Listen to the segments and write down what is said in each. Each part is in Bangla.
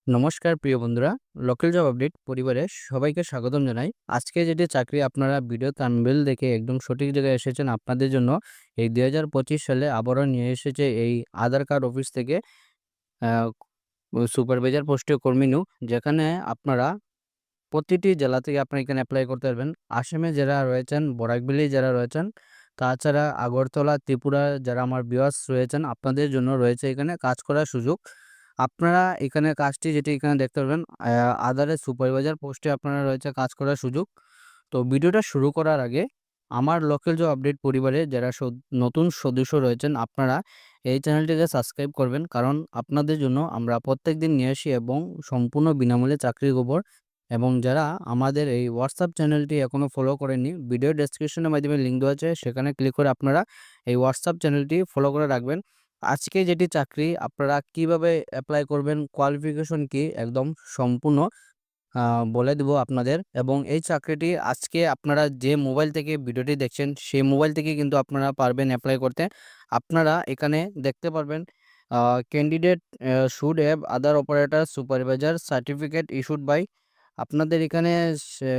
নমস্কার প্রিয় বন্ধুরা, লোকাল জব আপডেট পরিবারে সবাইকে স্বাগতম জানাই। আজকে যেটি চাকরি আপনারা ভিডিও থাম্বনেল দেখে একদম সঠিক জায়গায় এসেছেন আপনাদের জন্য। এই ২০২৫ সালে আবারও নিয়ে এসেছে এই আধার কার্ড অফিস থেকে আ সুপারভাইজার পোস্টে কর্মী নিয়োগ, যেখানে আপনারা প্রতিটি জেলা থেকে আপনারা এখানে এপ্লাই করতে পারবেন। আসামে যারা রয়েছেন, বরাকভ্যালি যারা রয়েছেন, তাছাড়া আগরতলা, ত্রিপুরা যারা আমার ভিউয়ার্স রয়েছেন, আপনাদের জন্য রয়েছে এখানে কাজ করার সুযোগ। আপনারা এখানে কাজটি যেটি এখানে দেখতে পারবেন, আধারের সুপারভাইজার পোস্টে আপনারা রয়েছে কাজ করার সুযোগ। তো ভিডিওটা শুরু করার আগে আমার লোকাল জব আপডেট পরিবারে যারা নতুন সদস্য রয়েছেন, আপনারা এই চ্যানেলটিকে সাবস্ক্রাইব করবেন, কারণ আপনাদের জন্য আমরা প্রত্যেকদিন নিয়ে আসি এবং সম্পূর্ণ বিনামূল্যে চাকরির খবর। এবং যারা আমাদের এই হোয়াটসঅ্যাপ চ্যানেলটি এখনও ফলো করেননি, ভিডিও ডেসক্রিপশনের মাধ্যমে লিঙ্ক দেওয়া আছে, সেখানে ক্লিক করে আপনারা এই হোয়াটসঅ্যাপ চ্যানেলটি ফলো করে রাখবেন। আজকে যেটি চাকরি আপনারা কিভাবে অ্যাপ্লাই করবেন, কোয়ালিফিকেশন কি, একদম সম্পূর্ণ বলে দেব আপনাদের। এবং এই চাকরিটি আজকে আপনারা যে মোবাইল থেকে ভিডিওটি দেখছেন, সেই মোবাইল থেকে কিন্তু আপনারা পারবেন অ্যাপ্লাই করতে। আপনারা এখানে দেখতে পারবেন candidate should have other operator supervisor certificate issued by. আপনাদের এখানে সে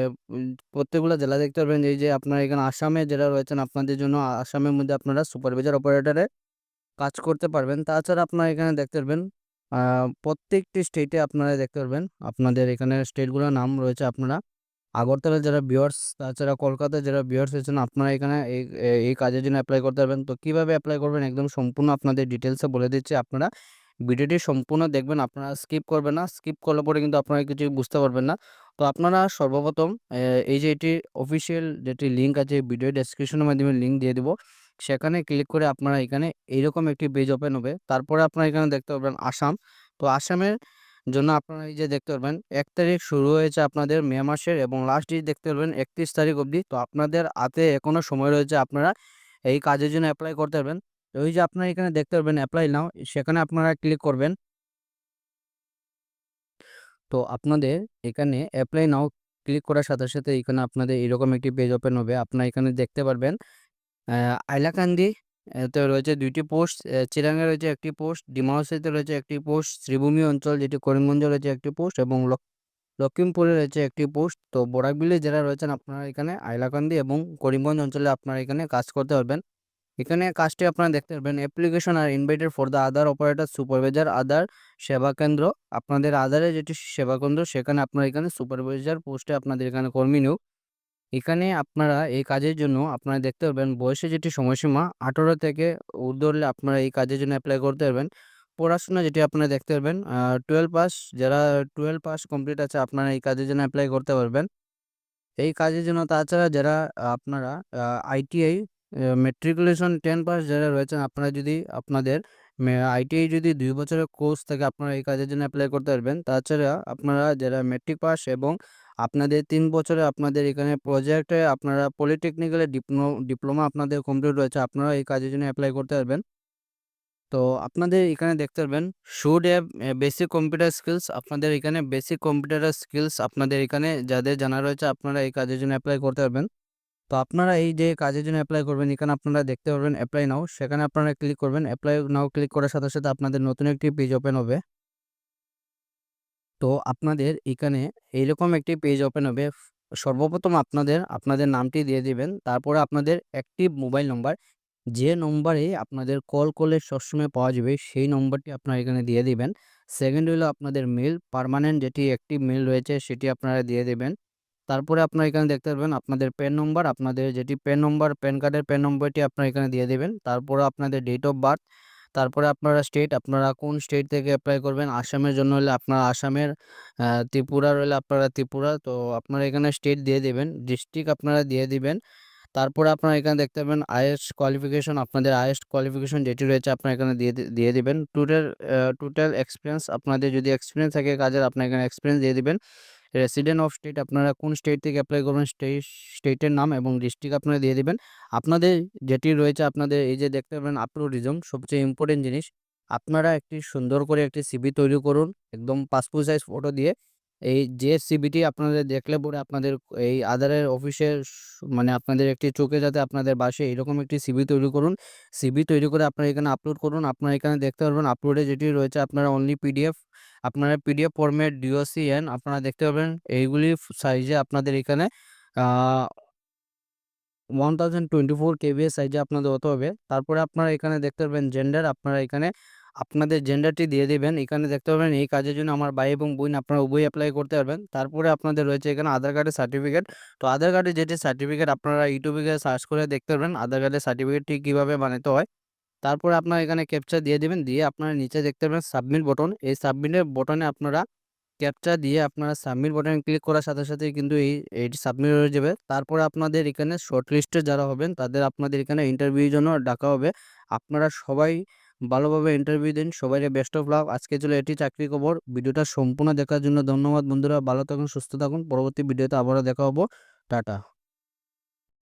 প্রত্যেকগুলো জেলা দেখতে পারবেন। এই যে আপনারা এখানে আসামে যারা রয়েছেন, আপনাদের জন্য আসামের মধ্যে আপনারা সুপারভাইজার অপারেটরে কাজ করতে পারবেন। তাছাড়া আপনারা এখানে দেখতে পারবেন আ প্রত্যেকটি স্টেটে আপনারা দেখতে পারবেন। আপনাদের এখানে স্টেটগুলোর নাম রয়েছে। আপনারা আগরতলার যারা ভিউয়ার্স, তাছাড়া কলকাতায় যারা ভিউয়ার্স রয়েছেন, আপনারা এখানে এই কাজের জন্য এপ্লাই করতে পারবেন। তো কিভাবে এপ্লাই করবেন একদম সম্পূর্ণ আপনাদের ডিটেইলসে বলে দিচ্ছি। আপনারা ভিডিওটি সম্পূর্ণ দেখবেন, আপনারা স্কিপ করবেন না। স্কিপ করলে পরে কিন্তু আপনারা কিছুই বুঝতে পারবেন না। তো আপনারা সর্বপ্রথম এই যে এটি অফিসিয়াল যেটি লিঙ্ক আছে, ভিডিও ডেসক্রিপশনের মাধ্যমে লিঙ্ক দিয়ে দিব। সেখানে ক্লিক করে আপনারা এখানে এইরকম একটি পেজ ওপেন হবে। তারপরে আপনারা এখানে দেখতে পারবেন আসাম। তো আসামের জন্য আপনারা এই যে দেখতে পারবেন ১ তারিখ শুরু হয়েছে আপনাদের মে মাসের, এবং লাস্ট ডেট দেখতে পারবেন ৩১ তারিখ অবধি। তো আপনাদের হাতে এখনো সময় রয়েছে, আপনারা এই কাজের জন্য এপ্লাই করতে পারবেন। তো ওই যে আপনারা এখানে দেখতে পারবেন এপ্লাই নাও, সেখানে আপনারা ক্লিক করবেন। তো আপনাদের এখানে এপ্লাই নাও ক্লিক করার সাথে, সাথে এখানে আপনাদের এরকম একটি পেজ ওপেন হবে। আপনারা এখানে দেখতে পারবেন হাইলাকান্দি তে রয়েছে ২ টি পোস্ট, চিরাঙে রয়েছে ১ টি পোস্ট, ডিমাহাসাওতে রয়েছে ১ টি পোস্ট, শ্রীভূমি অঞ্চল যেটি করিমগঞ্জে রয়েছে ১ টি পোস্ট, এবং লখিমপুরে রয়েছে ১ টি পোস্ট। তো বরাকভ্যালি যারা রয়েছেন, আপনারা এখানে হাইলাকান্দি এবং করিমগঞ্জ অঞ্চলে আপনারা এখানে কাজ করতে পারবেন। এখানে কাজটি আপনারা দেখতে পারবেন, application are invited for the Aadhaar operator supervisor Aadhaar Seva Kendra. আপনাদের আধারের যেটি সেবা কেন্দ্র, সেখানে আপনারা এখানে সুপারভাইজার পোস্টে আপনাদের এখানে কর্মী নিয়োগ। এখানে আপনারা এই কাজের জন্য আপনারা দেখতে পারবেন বয়সে যেটি সময়সীমা ১৮ থেকে ঊর্ধ্ব হলে আপনারা এই কাজের জন্য এপ্লাই করতে পারবেন। পড়াশোনা যেটি আপনারা দেখতে পারবেন 12 পাস, যারা 12 পাস কমপ্লিট আছে, আপনারা এই কাজের জন্য এপ্লাই করতে পারবেন। এই কাজের জন্য তাছাড়া যারা আপনারা আইটিআই ম্যাট্রিকুলেশন 10 পাস যারা রয়েছেন, আপনারা যদি আপনাদের আইটিআই যদি ২ বছরের কোর্স থাকে, আপনারা এই কাজের জন্য এপ্লাই করতে পারবেন। তাছাড়া আপনারা যারা মেট্রিক পাস এবং আপনাদের ৩ বছরে আপনাদের এখানে প্রজেক্টে আপনারা পলিটেকনিক্যালে ডিপ্লোমা আপনাদের কমপ্লিট রয়েছে, আপনারা এই কাজের জন্য এপ্লাই করতে পারবেন। তো আপনাদের এখানে দেখতে পারবেন should have basic computer skills. আপনাদের এখানে বেসিক কম্পিউটার স্কিলস আপনাদের এখানে যাদের জানা রয়েছে, আপনারা এই কাজের জন্য এপ্লাই করতে পারবেন। তো আপনারা এই যে কাজের জন্য এপ্লাই করবেন, এখানে আপনারা দেখতে পারবেন এপ্লাই নাও, সেখানে আপনারা ক্লিক করবেন। এপ্লাই নাও ক্লিক করার সাথে, সাথে আপনাদের নতুন একটি পেজ ওপেন হবে। তো আপনাদের এখানে এইরকম একটি পেজ ওপেন হবে। সর্বপ্রথম আপনাদের নামটি দিয়ে দিবেন। তারপরে আপনাদের অ্যাক্টিভ মোবাইল নম্বর, যে নম্বরে আপনাদের কল করলে সবসময় পাওয়া যাবে, সেই নম্বরটি আপনারা এখানে দিয়ে দিবেন। সেকেন্ড হলো আপনাদের মেইল, পার্মানেন্ট যেটি অ্যাক্টিভ মেইল রয়েছে, সেটি আপনারা দিয়ে দিবেন। তারপরে আপনারা এখানে দেখতে পারবেন আপনাদের প্যান নম্বর, আপনাদের যেটি প্যান নম্বর, প্যান কার্ডের প্যান নম্বরটি আপনারা এখানে দিয়ে দিবেন। তারপরে আপনাদের ডেট অফ বার্থ, তারপরে আপনারা স্টেট, আপনারা কোন স্টেট থেকে এপ্লাই করবেন। আসামের জন্য হলে আপনারা আসামের, ত্রিপুরার হলে আপনারা ত্রিপুরা। তো আপনারা এখানে স্টেট দিয়ে দিবেন, ডিস্ট্রিক্ট আপনারা দিয়ে দিবেন। তারপরে আপনারা এখানে দেখতে পাবেন হাইয়েস্ট কোয়ালিফিকেশন, আপনাদের হাইয়েস্ট কোয়ালিফিকেশন যেটি রয়েছে আপনারা এখানে দিয়ে দিবেন। টোটাল এক্সপিরিয়েন্স, আপনাদের যদি এক্সপিরিয়েন্স থাকে কাজের, আপনারা এখানে এক্সপিরিয়েন্স দিয়ে দিবেন। রেসিডেন্ট অফ স্টেট, আপনারা কোন স্টেট থেকে অ্যাপ্লাই করবেন, স্টেটের নাম এবং ডিস্ট্রিক্ট আপনারা দিয়ে দিবেন। আপনাদের যেটি রয়েছে, আপনাদের এই যে দেখতে পাবেন আপলোড রিজুম, সবচেয়ে ইম্পর্টেন্ট জিনিস, আপনারা একটি সুন্দর করে একটি সিভি তৈরি করুন, একদম পাসপোর্ট সাইজ ফটো দিয়ে। এই যে সিভিটি আপনাদের দেখলে পরে আপনাদের এই আধারের অফিসের মানে আপনাদের একটি চোখে যাতে আপনাদের বাসে, এরকম একটি সিভি তৈরি করুন। সিভি তৈরি করে আপনারা এখানে আপলোড করুন। আপনারা এখানে দেখতে পারবেন আপলোডে যেটি রয়েছে, আপনারা অনলি পিডিএফ আপনারা পিডিএফ ফরম্যাট, DOCN আপনারা দেখতে পাবেন এইগুলি সাইজে আপনাদের এখানে 1024 কেবি সাইজে আপনাদের হতে হবে। তারপরে আপনারা এখানে দেখতে পাবেন জেন্ডার, আপনারা এখানে আপনাদের জেন্ডারটি দিয়ে দিবেন। এখানে দেখতে পাবেন এই কাজের জন্য আমার ভাই এবং বোন আপনারা উভয়ই অ্যাপ্লাই করতে পারবেন। তারপরে আপনাদের রয়েছে এখানে আধার কার্ডের সার্টিফিকেট। তো আধার কার্ডের যেটি সার্টিফিকেট আপনারা ইউটিউবে গিয়ে সার্চ করে দেখতে পারবেন আধার কার্ডের সার্টিফিকেটটি কীভাবে বানাতে হয়। তারপরে আপনারা এখানে ক্যাপচা দিয়ে দিবেন, দিয়ে আপনারা নিচে দেখতে পাবেন সাবমিট বটন। এই সাবমিটের বটনে আপনারা ক্যাপচা দিয়ে আপনারা সাবমিট বাটনে ক্লিক করার সাথে সাথেই কিন্তু এইটি সাবমিট হয়ে যাবে। তারপরে আপনাদের এখানে শর্টলিস্টে যারা হবেন তাদের আপনাদের এখানে ইন্টারভিউর জন্য ডাকা হবে। আপনারা সবাই ভালোভাবে ইন্টারভিউ দিন। সবাইকে বেস্ট অফ লাক। আজকে ছিল এটি চাকরি খবর। ভিডিওটা সম্পূর্ণ দেখার জন্য ধন্যবাদ বন্ধুরা। ভালো থাকুন, সুস্থ থাকুন। পরবর্তী ভিডিওতে আবারও দেখা হবো। টাটা।